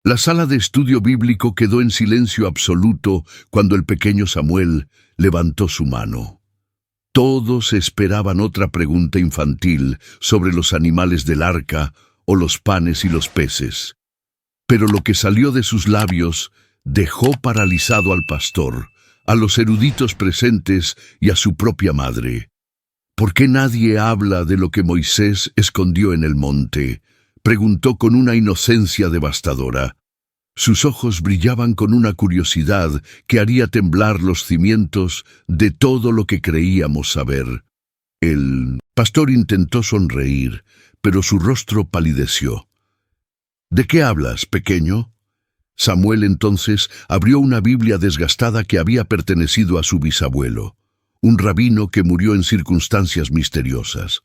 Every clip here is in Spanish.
La sala de estudio bíblico quedó en silencio absoluto cuando el pequeño Samuel levantó su mano. Todos esperaban otra pregunta infantil sobre los animales del arca o los panes y los peces. Pero lo que salió de sus labios dejó paralizado al pastor, a los eruditos presentes y a su propia madre. ¿Por qué nadie habla de lo que Moisés escondió en el monte?, preguntó con una inocencia devastadora. Sus ojos brillaban con una curiosidad que haría temblar los cimientos de todo lo que creíamos saber. El pastor intentó sonreír, pero su rostro palideció. ¿De qué hablas, pequeño? Samuel entonces abrió una Biblia desgastada que había pertenecido a su bisabuelo, un rabino que murió en circunstancias misteriosas.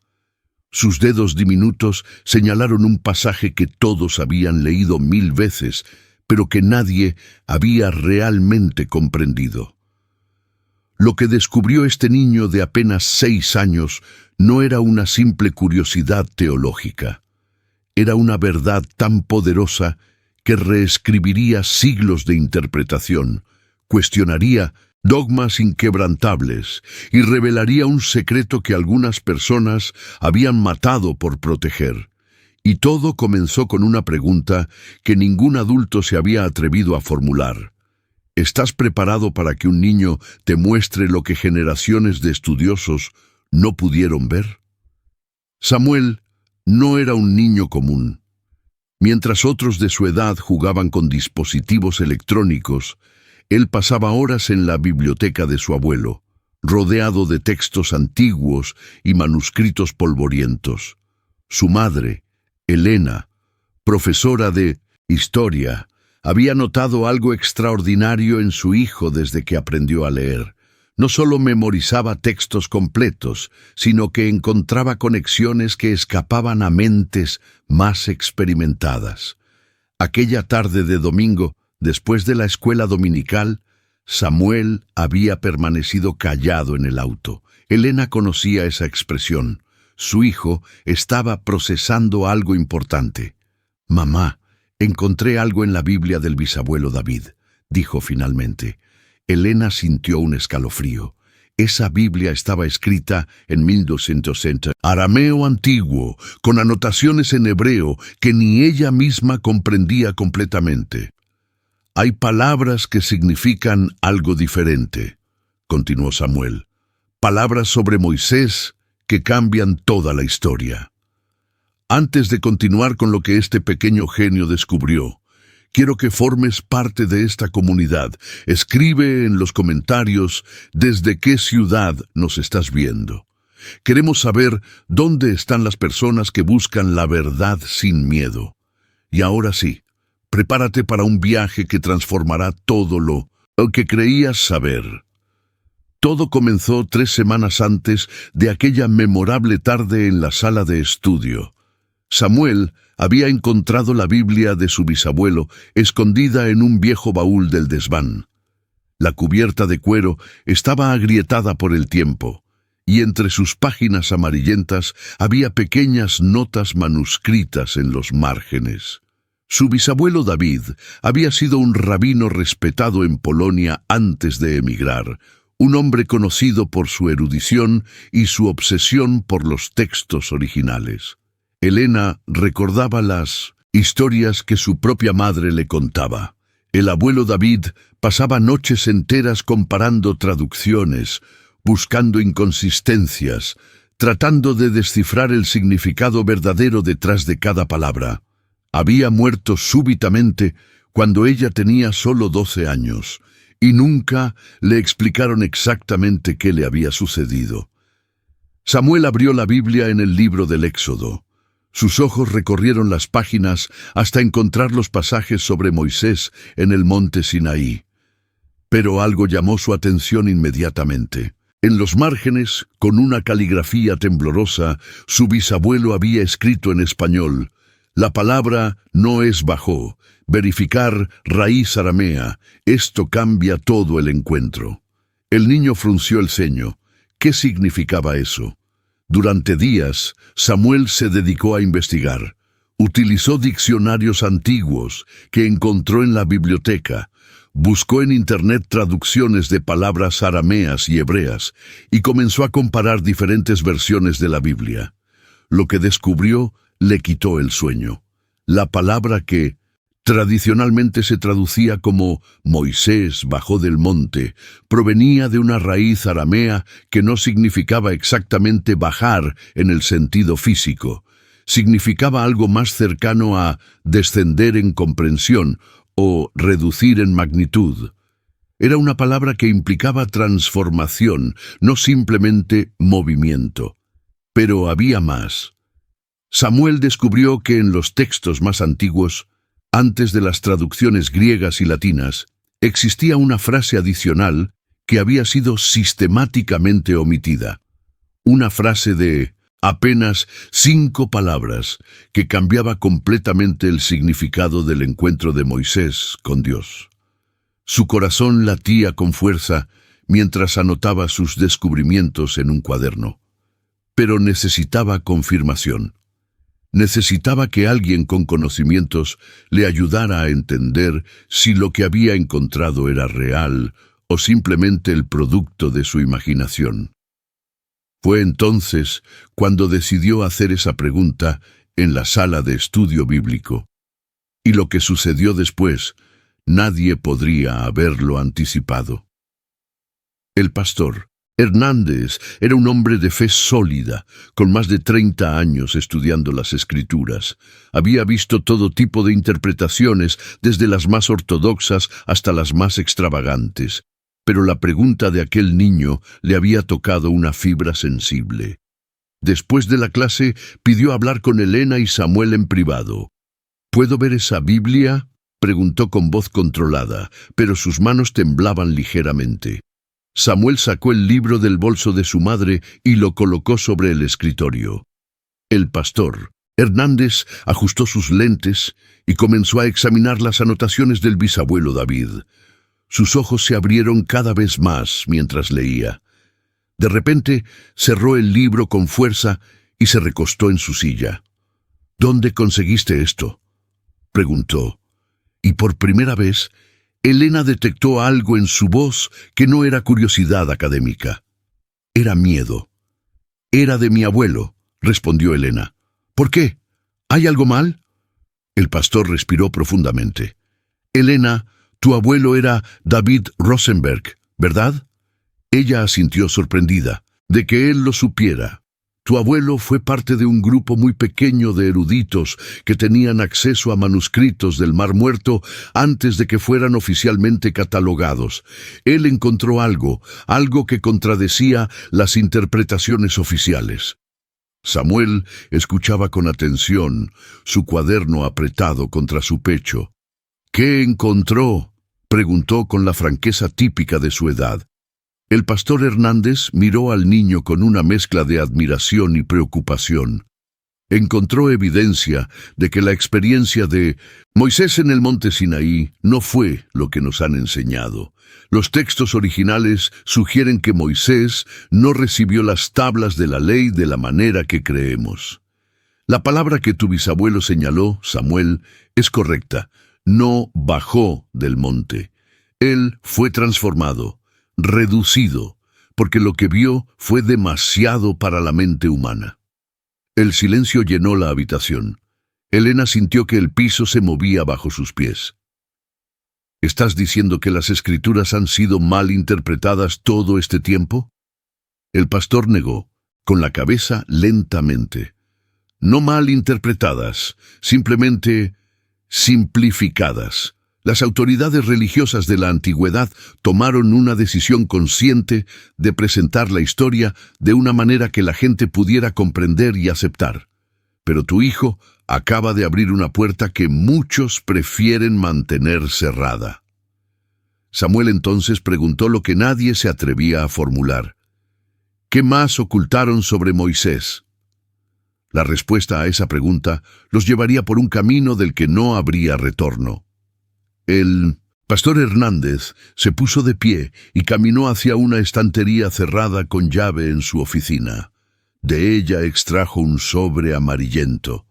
Sus dedos diminutos señalaron un pasaje que todos habían leído 1000 veces, pero que nadie había realmente comprendido. Lo que descubrió este niño de apenas 6 años no era una simple curiosidad teológica. Era una verdad tan poderosa que reescribiría siglos de interpretación, cuestionaría dogmas inquebrantables y revelaría un secreto que algunas personas habían matado por proteger. Y todo comenzó con una pregunta que ningún adulto se había atrevido a formular. ¿Estás preparado para que un niño te muestre lo que generaciones de estudiosos no pudieron ver? Samuel no era un niño común. Mientras otros de su edad jugaban con dispositivos electrónicos, él pasaba horas en la biblioteca de su abuelo, rodeado de textos antiguos y manuscritos polvorientos. Su madre, Elena, profesora de historia, había notado algo extraordinario en su hijo desde que aprendió a leer. No solo memorizaba textos completos, sino que encontraba conexiones que escapaban a mentes más experimentadas. Aquella tarde de domingo, después de la escuela dominical, Samuel había permanecido callado en el auto. Elena conocía esa expresión. Su hijo estaba procesando algo importante. «Mamá, encontré algo en la Biblia del bisabuelo David», dijo finalmente. Elena sintió un escalofrío. Esa Biblia estaba escrita en 1260, arameo antiguo, con anotaciones en hebreo que ni ella misma comprendía completamente. «Hay palabras que significan algo diferente», continuó Samuel. «Palabras sobre Moisés que cambian toda la historia». Antes de continuar con lo que este pequeño genio descubrió, quiero que formes parte de esta comunidad. Escribe en los comentarios desde qué ciudad nos estás viendo. Queremos saber dónde están las personas que buscan la verdad sin miedo. Y ahora sí, prepárate para un viaje que transformará todo lo que creías saber. Todo comenzó 3 semanas antes de aquella memorable tarde en la sala de estudio. Samuel había encontrado la Biblia de su bisabuelo escondida en un viejo baúl del desván. La cubierta de cuero estaba agrietada por el tiempo, y entre sus páginas amarillentas había pequeñas notas manuscritas en los márgenes. Su bisabuelo David había sido un rabino respetado en Polonia antes de emigrar, un hombre conocido por su erudición y su obsesión por los textos originales. Elena recordaba las historias que su propia madre le contaba. El abuelo David pasaba noches enteras comparando traducciones, buscando inconsistencias, tratando de descifrar el significado verdadero detrás de cada palabra. Había muerto súbitamente cuando ella tenía solo 12 años, y nunca le explicaron exactamente qué le había sucedido. Samuel abrió la Biblia en el libro del Éxodo. Sus ojos recorrieron las páginas hasta encontrar los pasajes sobre Moisés en el monte Sinaí. Pero algo llamó su atención inmediatamente. En los márgenes, con una caligrafía temblorosa, su bisabuelo había escrito en español: «La palabra no es bajó, verificar raíz aramea, esto cambia todo el encuentro». El niño frunció el ceño. ¿Qué significaba eso? Durante días, Samuel se dedicó a investigar. Utilizó diccionarios antiguos que encontró en la biblioteca, buscó en Internet traducciones de palabras arameas y hebreas y comenzó a comparar diferentes versiones de la Biblia. Lo que descubrió le quitó el sueño. La palabra que tradicionalmente se traducía como Moisés bajó del monte provenía de una raíz aramea que no significaba exactamente bajar en el sentido físico. Significaba algo más cercano a descender en comprensión o reducir en magnitud. Era una palabra que implicaba transformación, no simplemente movimiento. Pero había más. Samuel descubrió que en los textos más antiguos, antes de las traducciones griegas y latinas, existía una frase adicional que había sido sistemáticamente omitida. Una frase de apenas 5 palabras que cambiaba completamente el significado del encuentro de Moisés con Dios. Su corazón latía con fuerza mientras anotaba sus descubrimientos en un cuaderno. Pero necesitaba confirmación. Necesitaba que alguien con conocimientos le ayudara a entender si lo que había encontrado era real o simplemente el producto de su imaginación. Fue entonces cuando decidió hacer esa pregunta en la sala de estudio bíblico. Y lo que sucedió después, nadie podría haberlo anticipado. El pastor Hernández era un hombre de fe sólida, con más de 30 años estudiando las Escrituras. Había visto todo tipo de interpretaciones, desde las más ortodoxas hasta las más extravagantes. Pero la pregunta de aquel niño le había tocado una fibra sensible. Después de la clase, pidió hablar con Elena y Samuel en privado. ¿Puedo ver esa Biblia?, preguntó con voz controlada, pero sus manos temblaban ligeramente. Samuel sacó el libro del bolso de su madre y lo colocó sobre el escritorio. El pastor Hernández ajustó sus lentes y comenzó a examinar las anotaciones del bisabuelo David. Sus ojos se abrieron cada vez más mientras leía. De repente, cerró el libro con fuerza y se recostó en su silla. ¿Dónde conseguiste esto?, preguntó. Y por primera vez, Elena detectó algo en su voz que no era curiosidad académica. Era miedo. «Era de mi abuelo», respondió Elena. «¿Por qué? ¿Hay algo mal?» El pastor respiró profundamente. «Elena, tu abuelo era David Rosenberg, ¿verdad?» Ella asintió sorprendida de que él lo supiera. Tu abuelo fue parte de un grupo muy pequeño de eruditos que tenían acceso a manuscritos del Mar Muerto antes de que fueran oficialmente catalogados. Él encontró algo que contradecía las interpretaciones oficiales. Samuel escuchaba con atención, su cuaderno apretado contra su pecho. «¿Qué encontró?», preguntó con la franqueza típica de su edad. El pastor Hernández miró al niño con una mezcla de admiración y preocupación. Encontró evidencia de que la experiencia de Moisés en el monte Sinaí no fue lo que nos han enseñado. Los textos originales sugieren que Moisés no recibió las tablas de la ley de la manera que creemos. La palabra que tu bisabuelo señaló, Samuel, es correcta. No bajó del monte. Él fue transformado, reducido, porque lo que vio fue demasiado para la mente humana. El silencio llenó la habitación. Elena sintió que el piso se movía bajo sus pies. ¿Estás diciendo que las Escrituras han sido mal interpretadas todo este tiempo? El pastor negó, con la cabeza lentamente. No mal interpretadas, simplemente simplificadas. Las autoridades religiosas de la antigüedad tomaron una decisión consciente de presentar la historia de una manera que la gente pudiera comprender y aceptar. Pero tu hijo acaba de abrir una puerta que muchos prefieren mantener cerrada. Samuel entonces preguntó lo que nadie se atrevía a formular. ¿Qué más ocultaron sobre Moisés? La respuesta a esa pregunta los llevaría por un camino del que no habría retorno. El pastor Hernández se puso de pie y caminó hacia una estantería cerrada con llave en su oficina. De ella extrajo un sobre amarillento.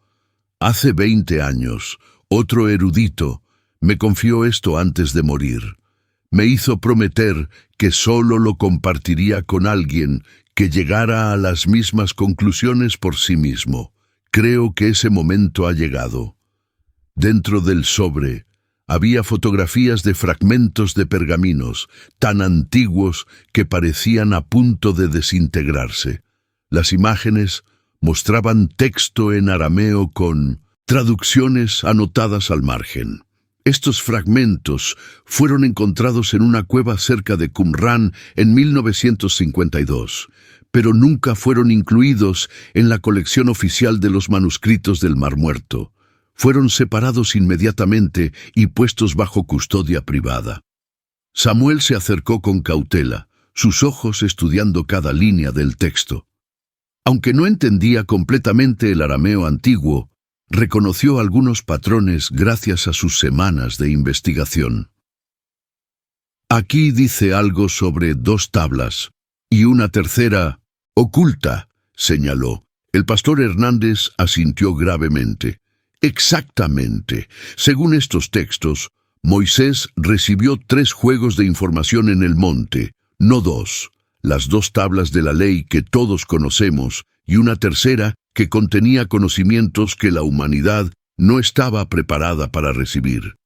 Hace 20 años, otro erudito me confió esto antes de morir. Me hizo prometer que solo lo compartiría con alguien que llegara a las mismas conclusiones por sí mismo. Creo que ese momento ha llegado. Dentro del sobre había fotografías de fragmentos de pergaminos, tan antiguos que parecían a punto de desintegrarse. Las imágenes mostraban texto en arameo con traducciones anotadas al margen. Estos fragmentos fueron encontrados en una cueva cerca de Qumrán en 1952, pero nunca fueron incluidos en la colección oficial de los manuscritos del Mar Muerto. Fueron separados inmediatamente y puestos bajo custodia privada. Samuel se acercó con cautela, sus ojos estudiando cada línea del texto. Aunque no entendía completamente el arameo antiguo, reconoció algunos patrones gracias a sus semanas de investigación. Aquí dice algo sobre 2 tablas, y una tercera, oculta, señaló. El pastor Hernández asintió gravemente. Exactamente. Según estos textos, Moisés recibió 3 juegos de información en el monte, no 2. Las 2 tablas de la ley que todos conocemos, y una tercera que contenía conocimientos que la humanidad no estaba preparada para recibir.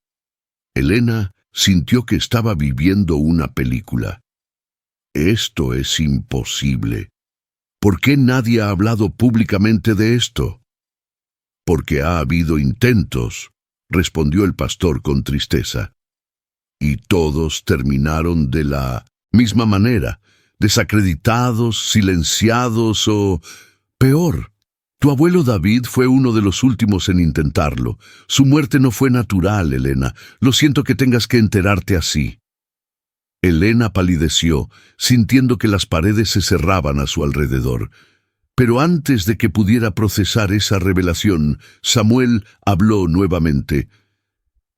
Elena sintió que estaba viviendo una película. Esto es imposible. ¿Por qué nadie ha hablado públicamente de esto? Porque ha habido intentos, respondió el pastor con tristeza. Y todos terminaron de la misma manera, desacreditados, silenciados o peor. Tu abuelo David fue uno de los últimos en intentarlo. Su muerte no fue natural, Elena. Lo siento que tengas que enterarte así. Elena palideció, sintiendo que las paredes se cerraban a su alrededor. Pero antes de que pudiera procesar esa revelación, Samuel habló nuevamente.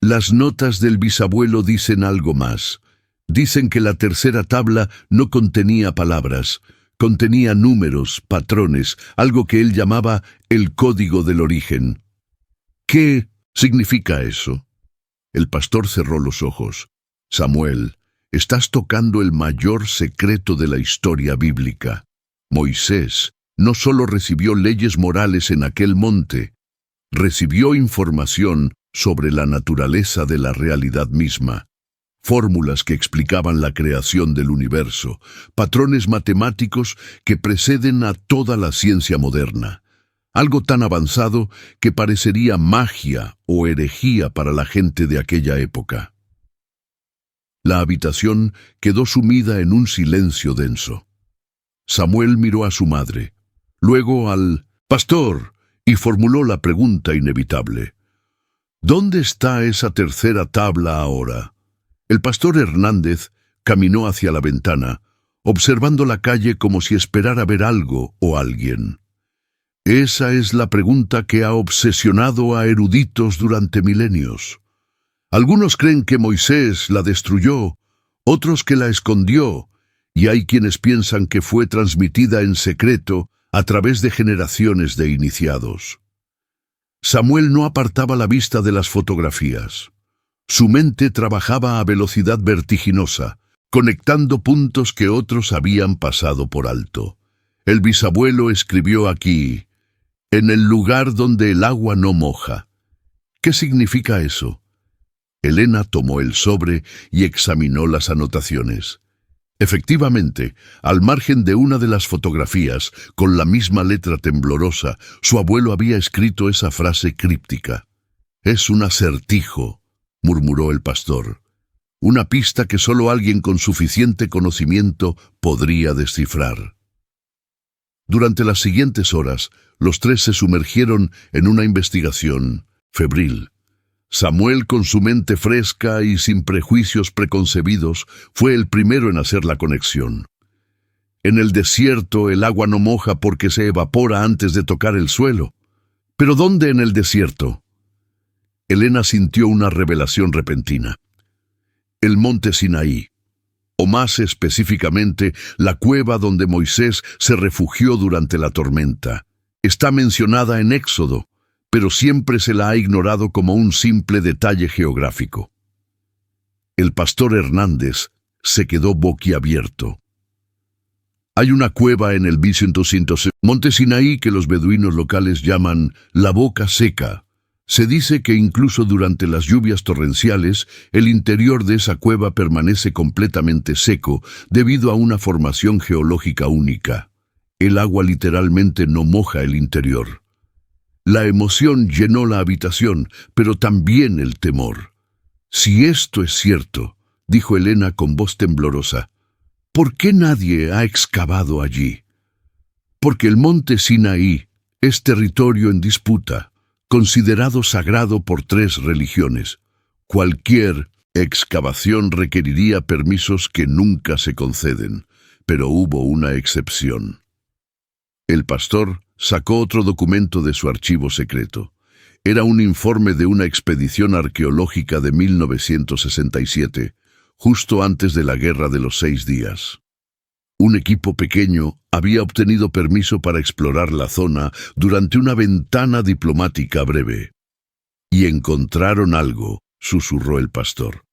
Las notas del bisabuelo dicen algo más. Dicen que la tercera tabla no contenía palabras. Contenía números, patrones, algo que él llamaba el código del origen. ¿Qué significa eso? El pastor cerró los ojos. Samuel, estás tocando el mayor secreto de la historia bíblica. Moisés no solo recibió leyes morales en aquel monte, recibió información sobre la naturaleza de la realidad misma. Fórmulas que explicaban la creación del universo, patrones matemáticos que preceden a toda la ciencia moderna. Algo tan avanzado que parecería magia o herejía para la gente de aquella época. La habitación quedó sumida en un silencio denso. Samuel miró a su madre, luego al pastor, y formuló la pregunta inevitable. ¿Dónde está esa tercera tabla ahora? El pastor Hernández caminó hacia la ventana, observando la calle como si esperara ver algo o alguien. Esa es la pregunta que ha obsesionado a eruditos durante milenios. Algunos creen que Moisés la destruyó, otros que la escondió, y hay quienes piensan que fue transmitida en secreto a través de generaciones de iniciados. Samuel no apartaba la vista de las fotografías. Su mente trabajaba a velocidad vertiginosa, conectando puntos que otros habían pasado por alto. El bisabuelo escribió aquí, en el lugar donde el agua no moja. ¿Qué significa eso? Elena tomó el sobre y examinó las anotaciones. Efectivamente, al margen de una de las fotografías, con la misma letra temblorosa, su abuelo había escrito esa frase críptica. «Es un acertijo», murmuró el pastor. «Una pista que solo alguien con suficiente conocimiento podría descifrar». Durante las siguientes horas, los 3 se sumergieron en una investigación febril. Samuel, con su mente fresca y sin prejuicios preconcebidos, fue el primero en hacer la conexión. En el desierto el agua no moja porque se evapora antes de tocar el suelo. ¿Pero dónde en el desierto? Elena sintió una revelación repentina. El monte Sinaí, o más específicamente, la cueva donde Moisés se refugió durante la tormenta, está mencionada en Éxodo, pero siempre se la ha ignorado como un simple detalle geográfico. El pastor Hernández se quedó boquiabierto. Hay una cueva en el 1200 Monte Sinaí que los beduinos locales llaman la Boca Seca. Se dice que incluso durante las lluvias torrenciales, el interior de esa cueva permanece completamente seco debido a una formación geológica única. El agua literalmente no moja el interior. La emoción llenó la habitación, pero también el temor. Si esto es cierto, dijo Elena con voz temblorosa, ¿por qué nadie ha excavado allí? Porque el monte Sinaí es territorio en disputa, considerado sagrado por 3 religiones. Cualquier excavación requeriría permisos que nunca se conceden, pero hubo una excepción. El pastor sacó otro documento de su archivo secreto. Era un informe de una expedición arqueológica de 1967, justo antes de la Guerra de los 6 días. Un equipo pequeño había obtenido permiso para explorar la zona durante una ventana diplomática breve. Y encontraron algo, susurró el pastor.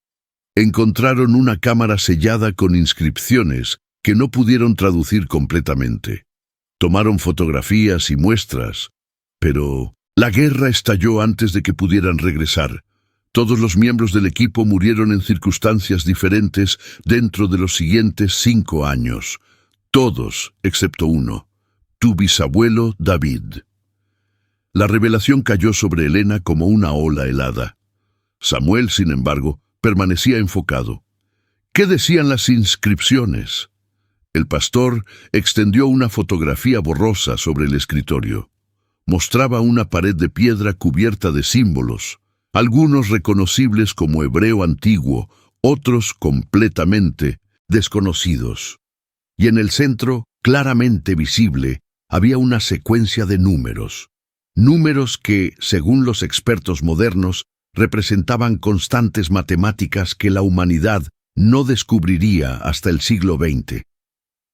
Encontraron una cámara sellada con inscripciones que no pudieron traducir completamente. Tomaron fotografías y muestras, pero la guerra estalló antes de que pudieran regresar. Todos los miembros del equipo murieron en circunstancias diferentes dentro de los siguientes 5 años. Todos, excepto uno, tu bisabuelo David. La revelación cayó sobre Elena como una ola helada. Samuel, sin embargo, permanecía enfocado. ¿Qué decían las inscripciones? El pastor extendió una fotografía borrosa sobre el escritorio. Mostraba una pared de piedra cubierta de símbolos, algunos reconocibles como hebreo antiguo, otros completamente desconocidos. Y en el centro, claramente visible, había una secuencia de números. Números que, según los expertos modernos, representaban constantes matemáticas que la humanidad no descubriría hasta el siglo XX.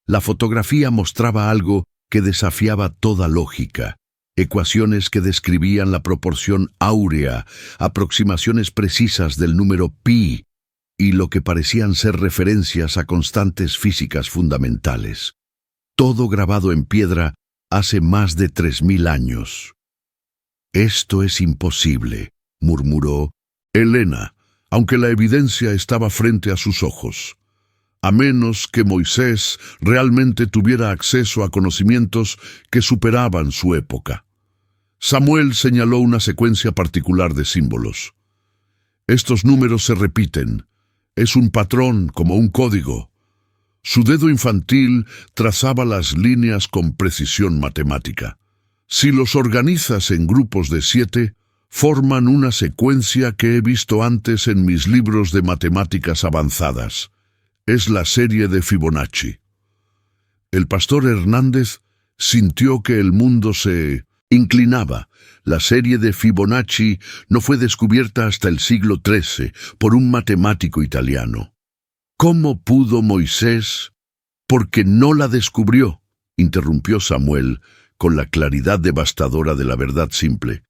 La fotografía mostraba algo que desafiaba toda lógica. Ecuaciones que describían la proporción áurea, aproximaciones precisas del número pi y lo que parecían ser referencias a constantes físicas fundamentales. Todo grabado en piedra hace más de 3000 años. «Esto es imposible», murmuró Elena, aunque la evidencia estaba frente a sus ojos. A menos que Moisés realmente tuviera acceso a conocimientos que superaban su época. Samuel señaló una secuencia particular de símbolos. Estos números se repiten. Es un patrón, como un código. Su dedo infantil trazaba las líneas con precisión matemática. Si los organizas en grupos de 7, forman una secuencia que he visto antes en mis libros de matemáticas avanzadas. Es la serie de Fibonacci. El pastor Hernández sintió que el mundo se inclinaba. La serie de Fibonacci no fue descubierta hasta el siglo XIII por un matemático italiano. ¿Cómo pudo Moisés? Porque no la descubrió, interrumpió Samuel con la claridad devastadora de la verdad simple.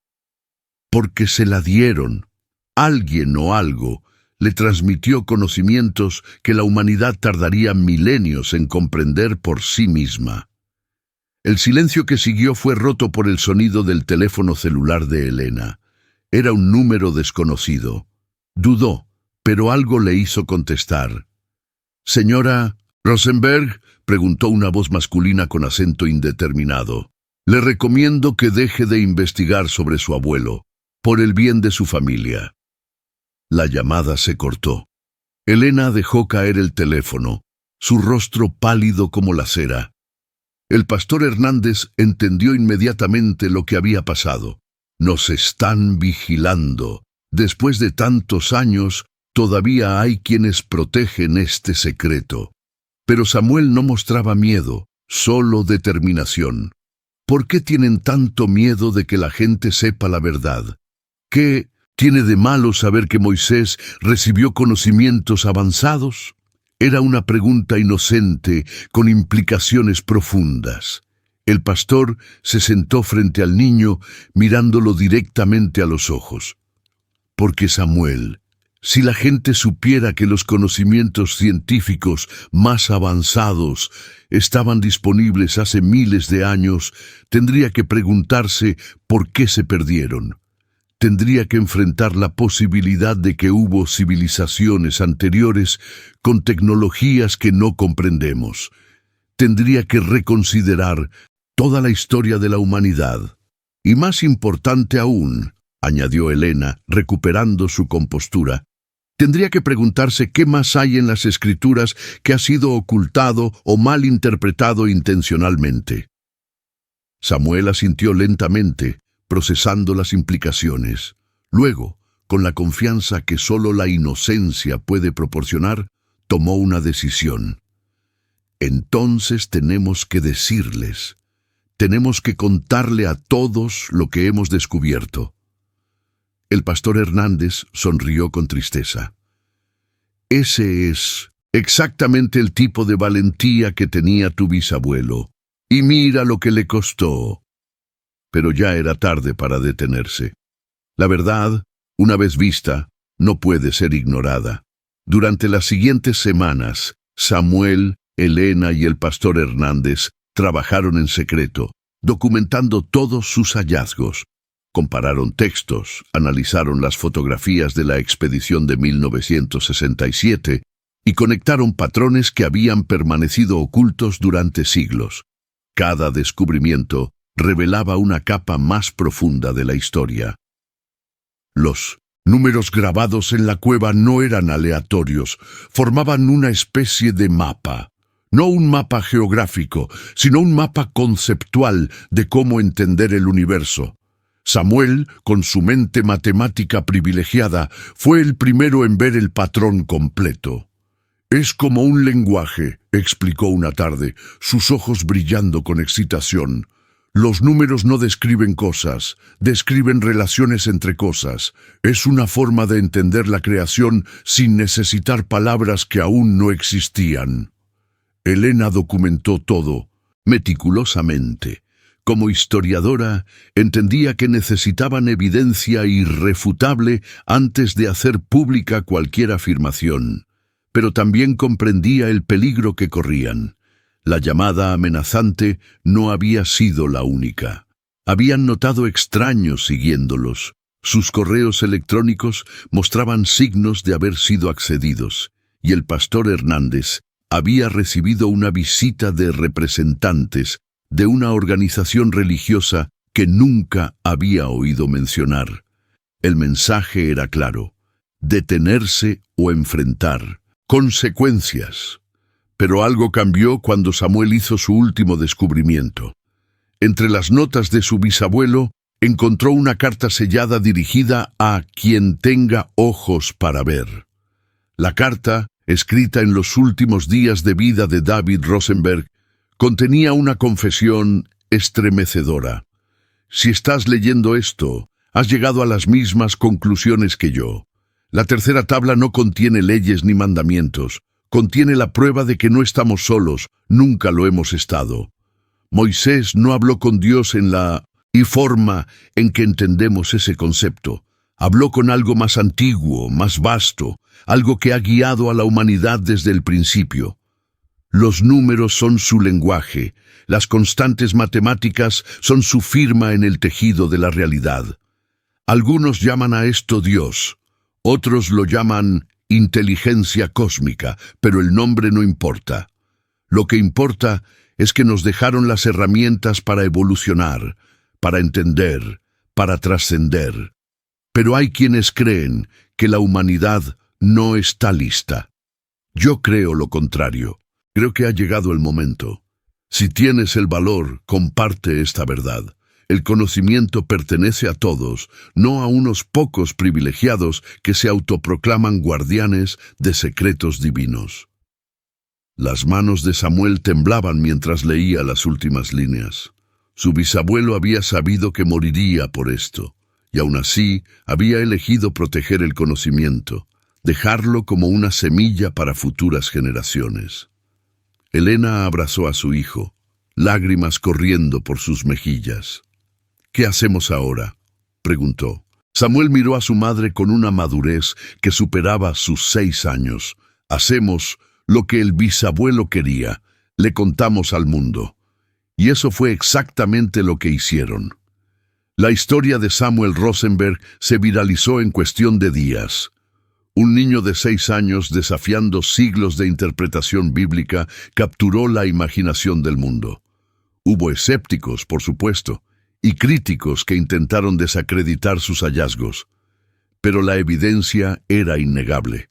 Porque se la dieron. Alguien o algo le transmitió conocimientos que la humanidad tardaría milenios en comprender por sí misma. El silencio que siguió fue roto por el sonido del teléfono celular de Elena. Era un número desconocido. Dudó, pero algo le hizo contestar. «Señora Rosenberg», preguntó una voz masculina con acento indeterminado. «Le recomiendo que deje de investigar sobre su abuelo, por el bien de su familia». La llamada se cortó. Elena dejó caer el teléfono, su rostro pálido como la cera. El pastor Hernández entendió inmediatamente lo que había pasado. Nos están vigilando. Después de tantos años, todavía hay quienes protegen este secreto. Pero Samuel no mostraba miedo, solo determinación. ¿Por qué tienen tanto miedo de que la gente sepa la verdad? ¿Qué tiene de malo saber que Moisés recibió conocimientos avanzados? Era una pregunta inocente con implicaciones profundas. El pastor se sentó frente al niño, mirándolo directamente a los ojos. Porque Samuel, si la gente supiera que los conocimientos científicos más avanzados estaban disponibles hace miles de años, tendría que preguntarse por qué se perdieron. Tendría que enfrentar la posibilidad de que hubo civilizaciones anteriores con tecnologías que no comprendemos. Tendría que reconsiderar toda la historia de la humanidad. Y más importante aún, añadió Elena, recuperando su compostura, tendría que preguntarse qué más hay en las Escrituras que ha sido ocultado o mal interpretado intencionalmente. Samuel asintió lentamente, procesando las implicaciones. Luego, con la confianza que solo la inocencia puede proporcionar, tomó una decisión. Entonces tenemos que decirles, tenemos que contarle a todos lo que hemos descubierto. El pastor Hernández sonrió con tristeza. Ese es exactamente el tipo de valentía que tenía tu bisabuelo. Y mira lo que le costó. Pero ya era tarde para detenerse. La verdad, una vez vista, no puede ser ignorada. Durante las siguientes semanas, Samuel, Elena y el pastor Hernández trabajaron en secreto, documentando todos sus hallazgos. Compararon textos, analizaron las fotografías de la expedición de 1967 y conectaron patrones que habían permanecido ocultos durante siglos. Cada descubrimiento revelaba una capa más profunda de la historia. Los números grabados en la cueva no eran aleatorios, formaban una especie de mapa. No un mapa geográfico, sino un mapa conceptual de cómo entender el universo. Samuel, con su mente matemática privilegiada, fue el primero en ver el patrón completo. «Es como un lenguaje», explicó una tarde, sus ojos brillando con excitación. «Los números no describen cosas, describen relaciones entre cosas. Es una forma de entender la creación sin necesitar palabras que aún no existían». Elena documentó todo, meticulosamente. Como historiadora, entendía que necesitaban evidencia irrefutable antes de hacer pública cualquier afirmación, pero también comprendía el peligro que corrían. La llamada amenazante no había sido la única. Habían notado extraños siguiéndolos. Sus correos electrónicos mostraban signos de haber sido accedidos, y el pastor Hernández había recibido una visita de representantes de una organización religiosa que nunca había oído mencionar. El mensaje era claro: detenerse o enfrentar consecuencias. Pero algo cambió cuando Samuel hizo su último descubrimiento. Entre las notas de su bisabuelo, encontró una carta sellada dirigida a quien tenga ojos para ver. La carta, escrita en los últimos días de vida de David Rosenberg, contenía una confesión estremecedora. Si estás leyendo esto, has llegado a las mismas conclusiones que yo. La tercera tabla no contiene leyes ni mandamientos, contiene la prueba de que no estamos solos, nunca lo hemos estado. Moisés no habló con Dios en la forma en que entendemos ese concepto. Habló con algo más antiguo, más vasto, algo que ha guiado a la humanidad desde el principio. Los números son su lenguaje, las constantes matemáticas son su firma en el tejido de la realidad. Algunos llaman a esto Dios, otros lo llaman inteligencia cósmica, pero el nombre no importa. Lo que importa es que nos dejaron las herramientas para evolucionar, para entender, para trascender. Pero hay quienes creen que la humanidad no está lista. Yo creo lo contrario. Creo que ha llegado el momento. Si tienes el valor, comparte esta verdad. El conocimiento pertenece a todos, no a unos pocos privilegiados que se autoproclaman guardianes de secretos divinos. Las manos de Samuel temblaban mientras leía las últimas líneas. Su bisabuelo había sabido que moriría por esto, y aún así había elegido proteger el conocimiento, dejarlo como una semilla para futuras generaciones. Elena abrazó a su hijo. lágrimas corriendo por sus mejillas. «¿Qué hacemos ahora?», preguntó. Samuel miró a su madre con una madurez que superaba sus 6 años. «Hacemos lo que el bisabuelo quería», le contamos al mundo. Y eso fue exactamente lo que hicieron. La historia de Samuel Rosenberg se viralizó en cuestión de días. Un niño de 6 años desafiando siglos de interpretación bíblica capturó la imaginación del mundo. Hubo escépticos, por supuesto, y críticos que intentaron desacreditar sus hallazgos. Pero la evidencia era innegable.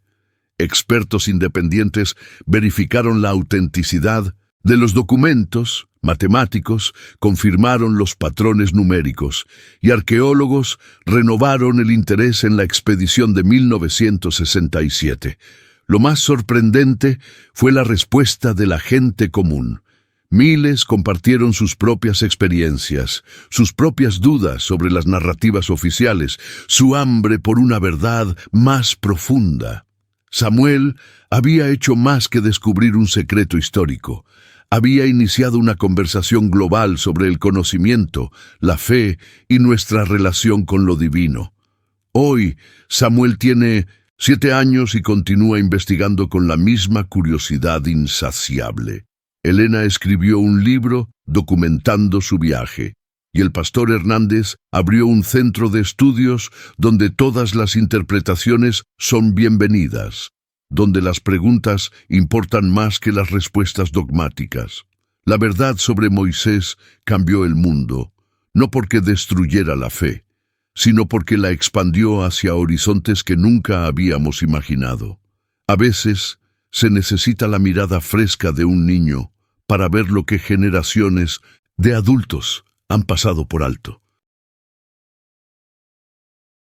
Expertos independientes verificaron la autenticidad de los documentos, matemáticos confirmaron los patrones numéricos y arqueólogos renovaron el interés en la expedición de 1967. Lo más sorprendente fue la respuesta de la gente común. Miles compartieron sus propias experiencias, sus propias dudas sobre las narrativas oficiales, su hambre por una verdad más profunda. Samuel había hecho más que descubrir un secreto histórico. Había iniciado una conversación global sobre el conocimiento, la fe y nuestra relación con lo divino. Hoy, Samuel tiene 7 años y continúa investigando con la misma curiosidad insaciable. Elena escribió un libro documentando su viaje, y el pastor Hernández abrió un centro de estudios donde todas las interpretaciones son bienvenidas, donde las preguntas importan más que las respuestas dogmáticas. La verdad sobre Moisés cambió el mundo, no porque destruyera la fe, sino porque la expandió hacia horizontes que nunca habíamos imaginado. A veces se necesita la mirada fresca de un niño para ver lo que generaciones de adultos han pasado por alto.